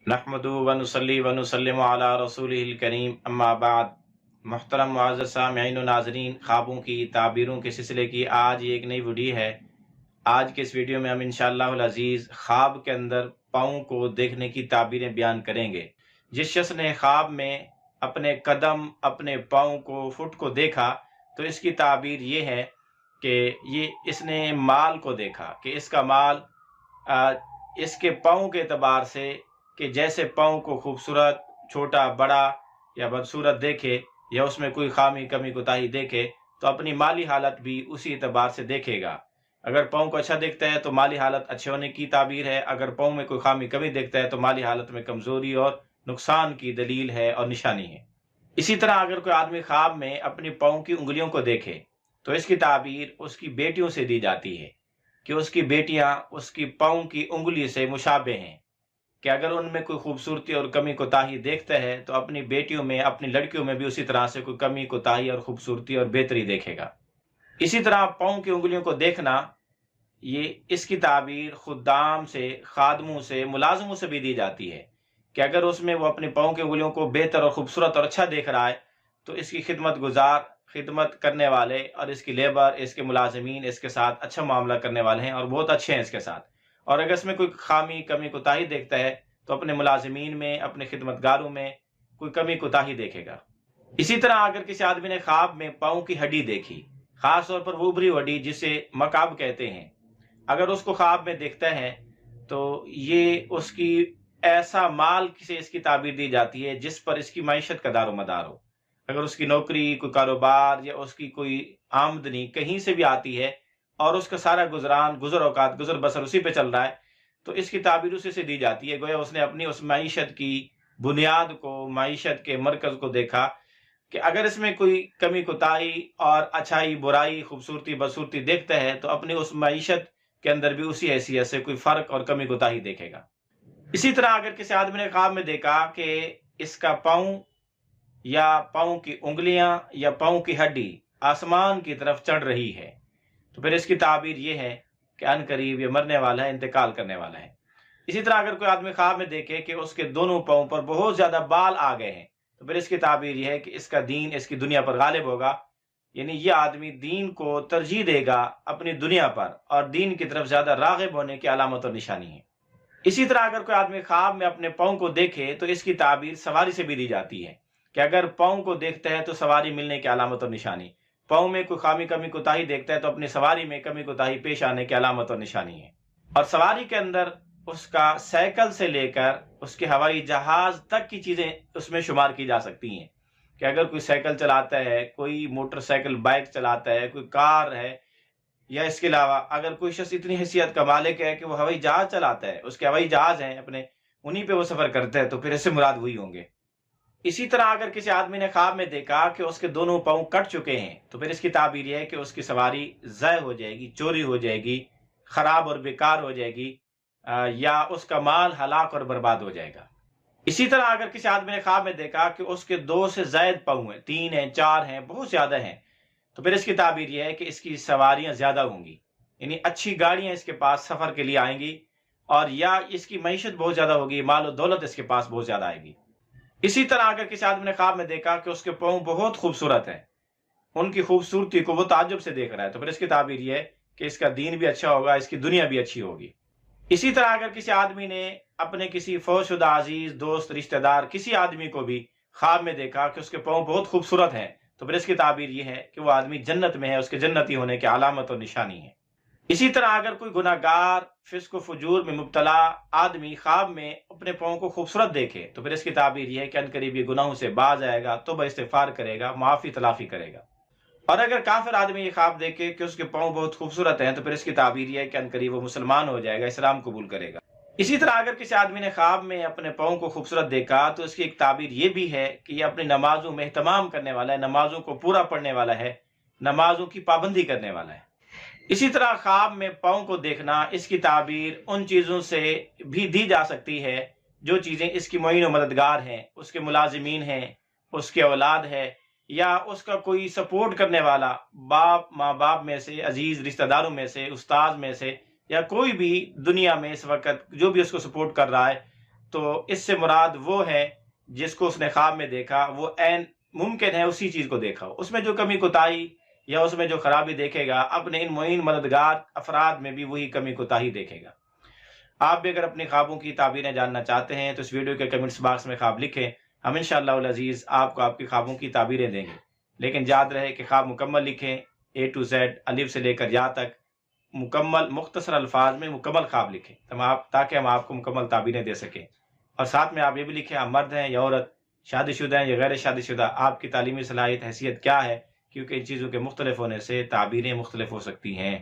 नहमदुहु व नुसल्ली व नुसल्लिमु अला रसूलिहिल करीम अम्मा बाद। मुहतरम मुअज़्ज़ज़ सामिईन व नाज़रीन, ख्वाबों की ताबीरों के सिलसिले की आज ये एक नई वीडियो है। आज के इस वीडियो में हम इंशाअल्लाहुल अज़ीज़ ख्वाब के अंदर पाँव को देखने की ताबीरें बयान करेंगे। जिस शख्स ने ख्वाब में अपने कदम, अपने पाँव को, फुट को देखा तो इसकी ताबीर ये है कि ये इसने माल को देखा कि इसका माल इसके पाँव के एतबार से कि जैसे पाँव को खूबसूरत, छोटा, बड़ा या बदसूरत देखे या उसमें कोई खामी, कमी, कोताही देखे तो अपनी माली हालत भी उसी एतबार से देखेगा। अगर पाँव को अच्छा देखता है तो माली हालत अच्छे होने की ताबीर है। अगर पाँव में कोई खामी, कमी देखता है तो माली हालत में कमज़ोरी और नुकसान की दलील है और निशानी है। इसी तरह अगर कोई आदमी ख्वाब में अपनी पाँव की उंगलियों को देखे तो इसकी ताबीर उसकी बेटियों से दी जाती है कि उसकी बेटियां उसकी पाँव की उंगली से मुशाबे हैं, कि अगर उनमें कोई खूबसूरती और कमी कोताही देखता है तो अपनी बेटियों में, अपनी लड़कियों में भी उसी तरह से कोई कमी, कोताही और खूबसूरती और बेहतरी देखेगा। इसी तरह पाँव की उंगलियों को देखना, ये इसकी ताबीर खुद्दाम से, खादमों से, मुलाजिमों से भी दी जाती है कि अगर उसमें वो अपने पाँव की उंगलियों को बेहतर और खूबसूरत और अच्छा देख रहा है तो इसकी खिदमत गुजार, खिदमत करने वाले और इसकी लेबर, इसके मुलाजिमीन इसके साथ अच्छा मामला करने वाले हैं और बहुत अच्छे हैं इसके साथ। और अगर इसमें कोई खामी, कमी, कोताही देखता है तो अपने मुलाजिमीन में, अपने खिदमतगारों में कोई कमी, कोताही देखेगा। इसी तरह अगर किसी आदमी ने ख्वाब में पाँव की हड्डी देखी, खास तौर पर वो उभरी हड्डी जिसे मकाब कहते हैं, अगर उसको ख्वाब में देखता है तो ये उसकी ऐसा माल से इसकी ताबीर दी जाती है जिस पर इसकी मईशत का दारो मदार हो। अगर उसकी नौकरी, कोई कारोबार या उसकी कोई आमदनी कहीं से भी आती है और उसका सारा गुजरान, गुजर औकात, गुजर बसर उसी पे चल रहा है तो इसकी ताबीर उसी से दी जाती है। गोया उसने अपनी उस मईशत की बुनियाद को, मईशत के मरकज को देखा कि अगर इसमें कोई कमी, कोताही और अच्छाई, बुराई, खूबसूरती, बदसूरती देखता है तो अपनी उस मईशत के अंदर भी उसी हैसियत से कोई फर्क और कमी, कोताही देखेगा। इसी तरह अगर किसी आदमी ने ख्वाब में देखा कि इसका पाँव या पाँव की उंगलियां या पाँव की हड्डी आसमान की तरफ चढ़ रही है तो फिर इसकी ताबीर ये है कि अनकरीब ये मरने वाला है, इंतकाल करने वाला है। इसी तरह अगर कोई आदमी ख्वाब में देखे कि उसके दोनों पाँव पर बहुत ज्यादा बाल आ गए हैं तो फिर इसकी ताबीर यह है कि इसका दीन इसकी दुनिया पर गालिब होगा, यानी ये आदमी दीन को तरजीह देगा अपनी दुनिया पर और दीन की तरफ ज्यादा राग़िब होने की अलामत और निशानी है। इसी तरह अगर कोई आदमी ख्वाब में अपने पाँव को देखे तो इसकी ताबीर सवारी से भी दी जाती है कि अगर पाँव को देखता है तो सवारी मिलने की अलामत और निशानी, पाँव में कोई खामी, कमी, कोताही देखता है तो अपनी सवारी में कमी, कोताही पेश आने की अलामत और निशानी है। और सवारी के अंदर उसका साइकिल से लेकर उसके हवाई जहाज तक की चीजें उसमें शुमार की जा सकती हैं कि अगर कोई साइकिल चलाता है, कोई मोटरसाइकिल, बाइक चलाता है, कोई कार है, या इसके अलावा अगर कोई शख्स इतनी हैसियत का मालिक है कि वो हवाई जहाज चलाता है, उसके हवाई जहाज हैं अपने, उन्हीं पे वो सफर करता है तो फिर इससे मुराद वही होंगे। इसी तरह अगर किसी आदमी ने ख्वाब में देखा कि उसके दोनों पाँव कट चुके हैं तो फिर इसकी ताबीर यह है कि उसकी सवारी ज़ाय हो जाएगी, चोरी हो जाएगी, खराब और बेकार हो जाएगी, या उसका माल हलाक और बर्बाद हो जाएगा। इसी तरह अगर किसी आदमी ने ख्वाब में देखा कि उसके 2 से ज़ायद पाँव हैं, 3 हैं, 4 हैं, बहुत ज्यादा हैं, तो फिर इसकी ताबीर यह है कि इसकी सवारियां ज्यादा होंगी, यानी अच्छी गाड़ियां इसके पास सफर के लिए आएंगी और या इसकी मईशत बहुत ज्यादा होगी, माल और दौलत इसके पास बहुत ज्यादा आएगी। इसी तरह अगर किसी आदमी ने ख्वाब में देखा कि उसके पाँव बहुत खूबसूरत है, उनकी खूबसूरती को वो ताज्जुब से देख रहा है तो फिर इसकी ताबीर यह है कि इसका दीन भी अच्छा होगा, इसकी दुनिया भी अच्छी होगी। इसी तरह अगर किसी आदमी ने अपने किसी फौशुदा अजीज, दोस्त, रिश्तेदार, किसी आदमी को भी ख्वाब में देखा कि उसके पाँव बहुत खूबसूरत हैं तो फिर इसकी ताबीर यह है कि वो आदमी जन्नत में है, उसके जन्नती होने की अलामत और निशानी है। इसी तरह अगर कोई गुनाहगार, फिस्क व फुजूर में मुब्तला आदमी ख्वाब में अपने पाँव को खूबसूरत देखे तो फिर इसकी ताबीर यह है कि अनकरीब ये गुनाहों से बाज आएगा, तौबा इस्तिगफार करेगा, माफी तलाफी करेगा। और अगर काफिर आदमी ये ख्वाब देखे कि उसके पाँव बहुत खूबसूरत हैं तो फिर इसकी ताबीर यह है कि अनकरीब वो मुसलमान हो जाएगा, इस्लाम कबूल करेगा। इसी तरह अगर किसी आदमी ने ख्वाब में अपने पाँव को खूबसूरत देखा तो इसकी एक ताबीर ये भी है कि ये अपनी नमाजों में एहतमाम करने वाला है, नमाजों को पूरा पढ़ने वाला है, नमाजों की पाबंदी करने वाला है। इसी तरह ख्वाब में पाँव को देखना, इसकी ताबीर उन चीज़ों से भी दी जा सकती है जो चीज़ें इसकी मुईन व मददगार हैं, उसके मुलाजिमीन हैं, उसके औलाद है, या उसका कोई सपोर्ट करने वाला बाप, माँ बाप में से, अजीज रिश्तेदारों में से, उस्ताद में से, या कोई भी दुनिया में इस वक्त जो भी उसको सपोर्ट कर रहा है تو اس سے مراد وہ ہے جس کو اس نے خواب میں دیکھا وہ عین ممکن ہے اسی چیز کو دیکھا ہو، اس میں جو کمی کوتاہی یا اس میں جو خرابی دیکھے گا اپنے ان معین مددگار افراد میں بھی وہی کمی کوتاہی دیکھے گا۔ آپ بھی اگر اپنی خوابوں کی تعبیریں جاننا چاہتے ہیں تو اس ویڈیو کے کمنٹس باکس میں خواب لکھیں، ہم انشاءاللہ العزیز آپ کو آپ کی خوابوں کی تعبیریں دیں گے، لیکن یاد رہے کہ خواب مکمل لکھیں، A to Z الف سے لے کر یا تک مکمل مختصر الفاظ میں مکمل خواب لکھیں تاکہ ہم آپ کو مکمل تعبیریں دے سکیں، اور ساتھ میں آپ یہ بھی لکھیں آپ مرد ہیں یا عورت، شادی شدہ ہیں یا غیر شادی شدہ، آپ کی تعلیمی صلاحیت حیثیت کیا ہے، کیونکہ ان چیزوں کے مختلف ہونے سے تعبیریں مختلف ہو سکتی ہیں۔